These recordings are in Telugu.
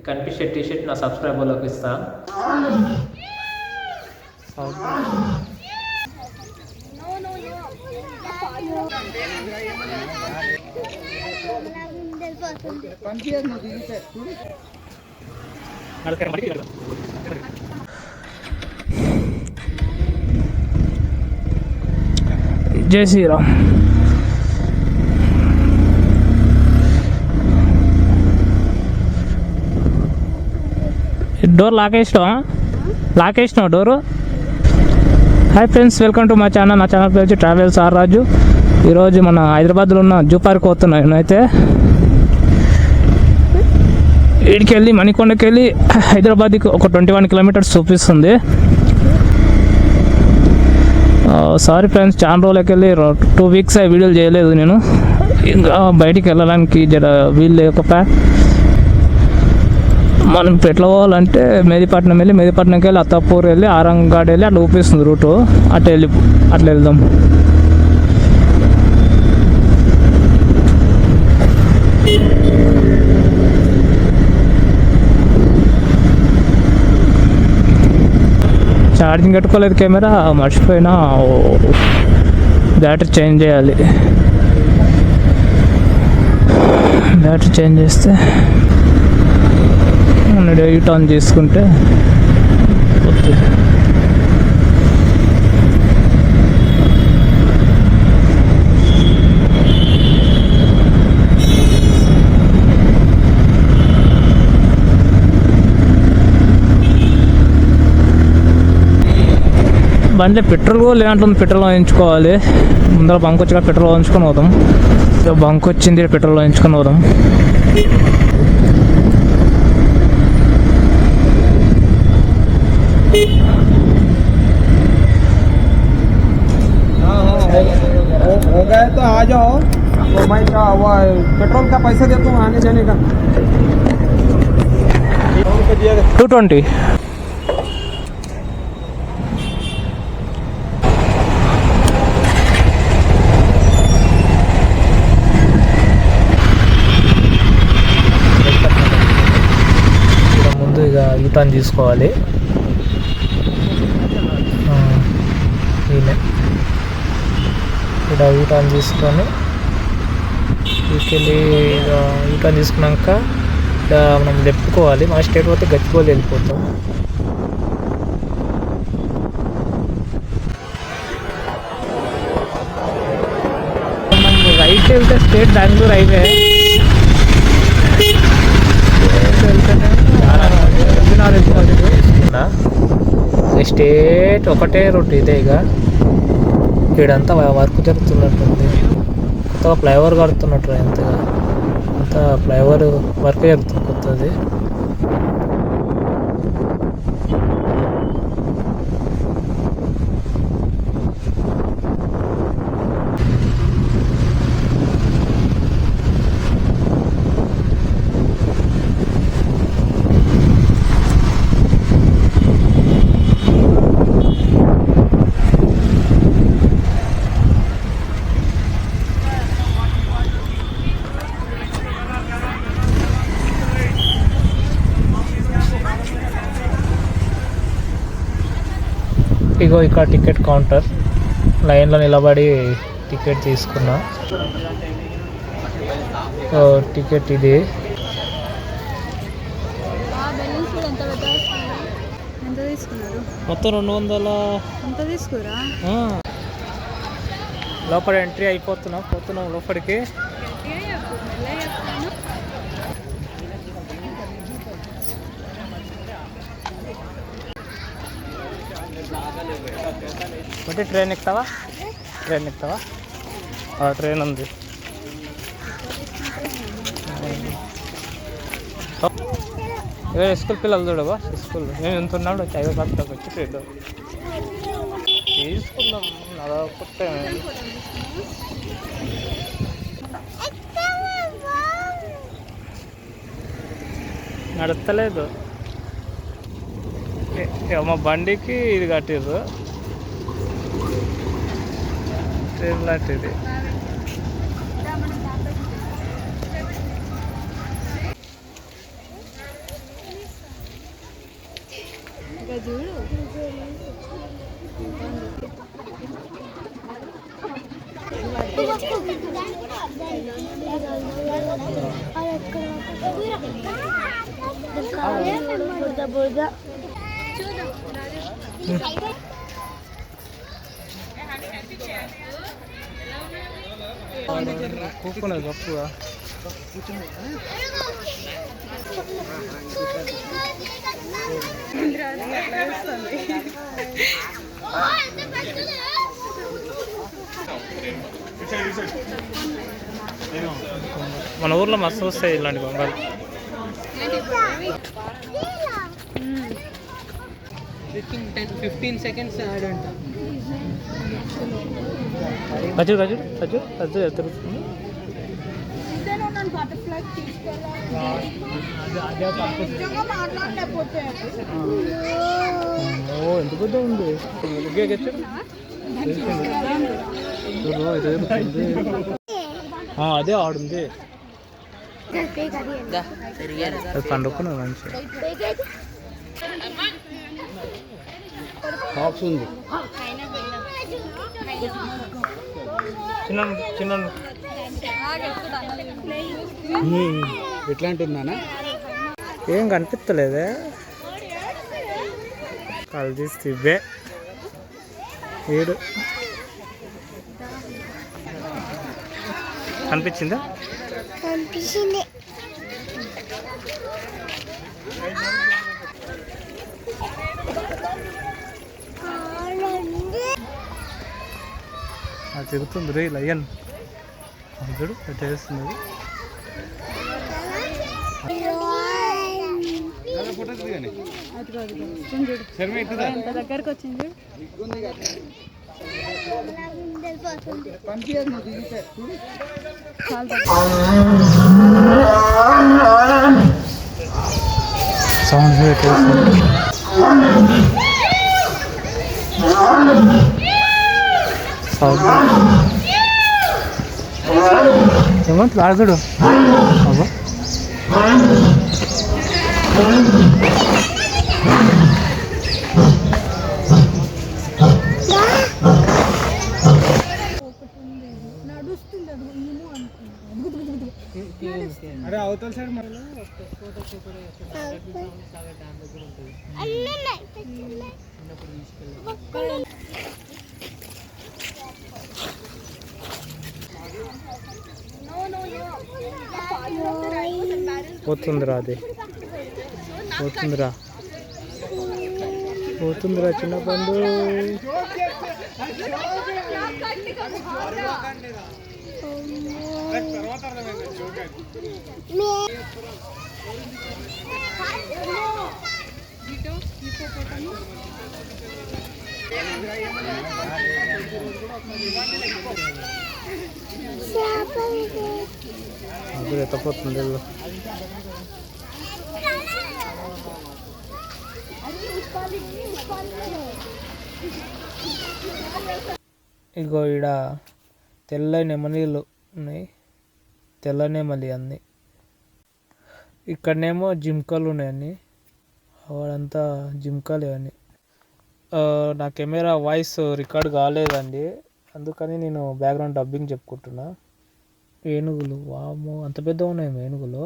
కనిపించే టీషర్ట్ నా సబ్స్క్రైబర్లోకి ఇస్తా. జై శ్రీరామ్. డోర్ లాకేసినావు door. Hi friends, welcome to my channel. నా ఛానల్ పేరు వచ్చి ట్రావెల్స్ ఆర్ రాజు. ఈరోజు మన హైదరాబాద్లో ఉన్న జూ పార్క్ పోతున్నాను నేనైతే. వీడికి వెళ్ళి మణికొండకి వెళ్ళి హైదరాబాద్కి ఒక 21 కిలోమీటర్స్ చూపిస్తుంది. సారీ ఫ్రెండ్స్, చాలా రోజులకి వెళ్ళి 2 వీక్స్ అయ్యి వీడియోలు చేయలేదు నేను. ఇంకా బయటికి వెళ్ళడానికి జర వీలు లేకపోయా. మనం ఇప్పుడు ఎట్లా పోవాలంటే మెహదీపట్నంకి వెళ్ళి అత్తాపూర్ వెళ్ళి ఆరంగాడ్ వెళ్ళి అట్లా ఊపిస్తుంది రూటు. అట్లా వెళ్దాం. ఛార్జింగ్ పెట్టుకోలేదు, కెమెరా మర్చిపోయినా. బ్యాటరీ చేంజ్ చేయాలి. బ్యాటరీ చేంజ్ చేస్తే యూట్ ఆన్ చేసుకుంటే వస్తుంది. బండి పెట్రోల్ కూడా లేదంటుంది. పెట్రోల్ వేయించుకోవాలి. ముందర బంక్ వచ్చి పెట్రోల్ వేయించుకొని పోదాం. బంక్ వచ్చింది, పెట్రోల్ వేయించుకొని పోదాం. हो गए तो आ जाओ. तो मैं क्या वो पेट्रोल का पैसा देता हूँ आने जाने का. 220. ముందు ఇక యూటర్న్ తీసుకోవాలి. ఇక్కడ యూటర్న్ తీసుకొని తీసుకెళ్ళి యూటర్న్ తీసుకున్నాక మనం లెప్పుకోవాలి. మన స్టేట్ పోతే గచ్చిబౌలి వెళ్ళిపోతాం. మనం రైట్ వెళ్తే స్టేట్ బెంగళూరు హైవే. స్టేట్ ఒకటే రూట్ ఇదే. ఇక ఇక్కడంతా వర్క్ జరుగుతున్నట్టుంది. కొత్తగా ఫ్లైఓవర్ కడుతున్నట్టు. అంతా ఫ్లైఓవర్ వర్క్ జరుగుతుంది కొత్తది. ఇగో ఇక్కడ టికెట్ కౌంటర్. లైన్లో నిలబడి టికెట్ తీసుకున్నా. టికెట్ ఇది. మొత్తం 200 తీసుకురా. లోపల ఎంట్రీ పోతున్నాం లోపలికి. అంటే ట్రైన్ ఎక్కుతావా? ట్రైన్ ఉంది. స్కూల్ పిల్లలు చూడవా? స్కూల్ మేము ఎంత ఉన్నాడు 5 క్లాస్లోకి వచ్చి ట్రైన్ తీసుకుందాం. అదొకటే నడతలేదు. మా బండికి ఇది కట్టిర్రు, ట్రైన్ లాంటిది. కూకున్నది గప్పుగా. మన ఊర్లో మస్తు వస్తాయి ఇలాంటి బొంగలు. 15 seconds యాడ్ అంట. ఖజు ఖజు ఖజు ఖజు తిరుగుతుంది. ఎంత పెద్ద ఉంది. అదే ఆడుంది. అది పండుకున్నా మంచిగా. బాక్స్ ఉంది. చిన్న చిన్న ఎట్లాంటి ఉందానా ఏం కనిపిస్తలేదే. కాలు తీస్తే ఇవే ఏడు కనిపించిందా? కనిపించింది. తిరుగుతుంది రే లయన్. చూడు చేస్తుంది. దగ్గరకు వచ్చింది. సౌండ్ ఏమంటుంది ఆడుతుడు. అరే అవతల సైడ్ పోతుందిరా. అది పోతుందిరా పోతుందిరా చిన్న పండు. అప్పుడు ఎత్తపోతుంది. ఇగో ఈడ తెల్ల నెమలీలు ఉన్నాయి. తెల్ల నెమలి అన్నీ. ఇక్కడనేమో జింకలు ఉన్నాయి అన్నీ. వాడంతా జింకలే అని. నా కెమెరా వాయిస్ రికార్డ్ కాలేదండి, అందుకని నేను బ్యాక్గ్రౌండ్ డబ్బింగ్ చెప్పుకుంటున్నా. ఏనుగులు వాము అంత పెద్ద ఉన్నాయి ఏనుగులు.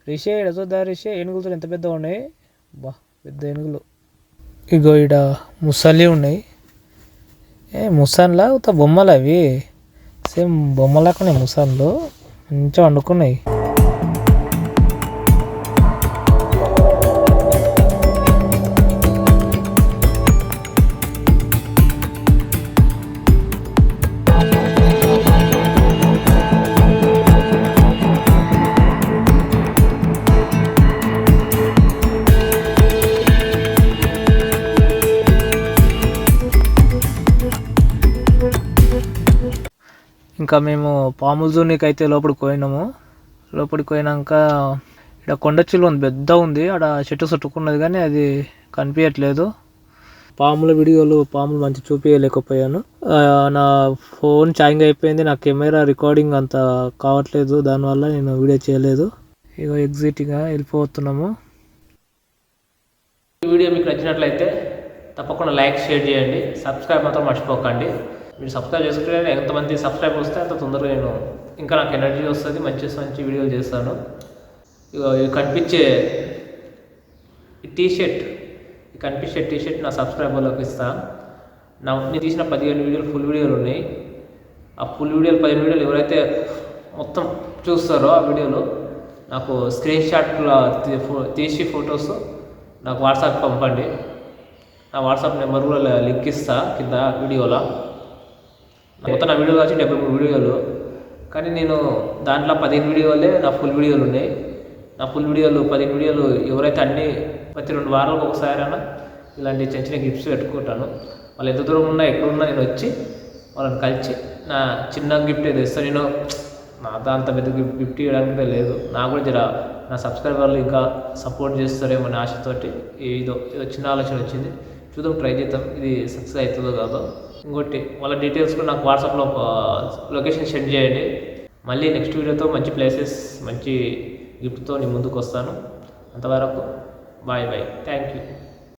రిషే ఎడచొద్దా రిషే, ఏనుగులతో ఎంత పెద్ద ఉన్నాయి. బా పెద్ద ఏనుగులు. ఇగో ఈడ ముసలి ఉన్నాయి. ముసాన్లా ఉత్త బొమ్మలు అవి, సేమ్ బొమ్మలాకున్నాయి ముసాన్లు. మంచిగా వండుకున్నాయి. ఇంకా మేము పాముల జూనికి అయితే లోపలికి పోయినాము. లోపలికి పోయినాక ఇక్కడ కొండ చిలువ ఉంది, పెద్ద ఉంది. ఆడ చెట్టు చుట్టుకున్నది కానీ అది కనిపించట్లేదు. పాముల వీడియోలు పాములు మంచి చూపించలేకపోయాను. నా ఫోన్ ఛార్జింగ్ అయిపోయింది. నా కెమెరా రికార్డింగ్ అంత కావట్లేదు, దానివల్ల నేను వీడియో చేయలేదు. ఇక ఎగ్జిట్గా వెళ్ళిపోతున్నాము. వీడియో మీకు నచ్చినట్లయితే తప్పకుండా లైక్ షేర్ చేయండి, సబ్స్క్రైబ్ మాత్రం మర్చిపోకండి. మీరు సబ్స్క్రైబ్ చేసుకుంటే ఎంతమంది సబ్స్క్రైబ్ వస్తే అంత తొందరగా నేను ఇంకా నాకు ఎనర్జీ వస్తుంది, మంచి మంచి వీడియోలు చేస్తాను. ఇవి కనిపించే టీ షర్ట్ నా సబ్స్క్రైబర్లోకి ఇస్తాను. నేను తీసిన 15 వీడియోలు ఫుల్ వీడియోలు ఉన్నాయి. ఆ ఫుల్ వీడియోలు 15 వీడియోలు ఎవరైతే మొత్తం చూస్తారో ఆ వీడియోలో నాకు స్క్రీన్ షాట్లో తీసి ఫొటోస్ నాకు వాట్సాప్ పంపండి. నా వాట్సాప్ నెంబర్ కూడా లింక్ ఇస్తా కింద వీడియోలో. మొత్తం నా వీడియోలు వచ్చి 73 వీడియోలు, కానీ నేను దాంట్లో 15 వీడియోలే నా ఫుల్ వీడియోలు ఉన్నాయి. నా ఫుల్ వీడియోలు 15 వీడియోలు ఎవరైతే అన్నీ ప్రతి 2 వారాలకు ఒకసారైనా ఇలాంటి చిన్న చిన్న గిఫ్ట్స్ పెట్టుకుంటాను. వాళ్ళు ఎంత దూరం ఉన్నా ఎక్కడున్నా నేను వచ్చి వాళ్ళని కలిసి నా చిన్న గిఫ్ట్ ఏదో ఇస్తాను. నేను నా అంత పెద్ద గిఫ్ట్ ఇవ్వడానికి లేదు. నాకు కూడా జర నా సబ్స్క్రైబర్లు ఇంకా సపోర్ట్ చేస్తారేమో అనే ఆశతోటి ఏదో చిన్న ఆలోచన వచ్చింది. చూద్దాం, ట్రై చేద్దాం, ఇది సక్సెస్ అవుతుందో కాదో. ఇంకోటి వాళ్ళ డీటెయిల్స్ కూడా నాకు వాట్సాప్లో లొకేషన్ సెండ్ చేయండి. మళ్ళీ నెక్స్ట్ వీడియోతో మంచి ప్లేసెస్ మంచి గిఫ్ట్తో నేను ముందుకు వస్తాను. అంతవరకు బాయ్, థ్యాంక్ యూ.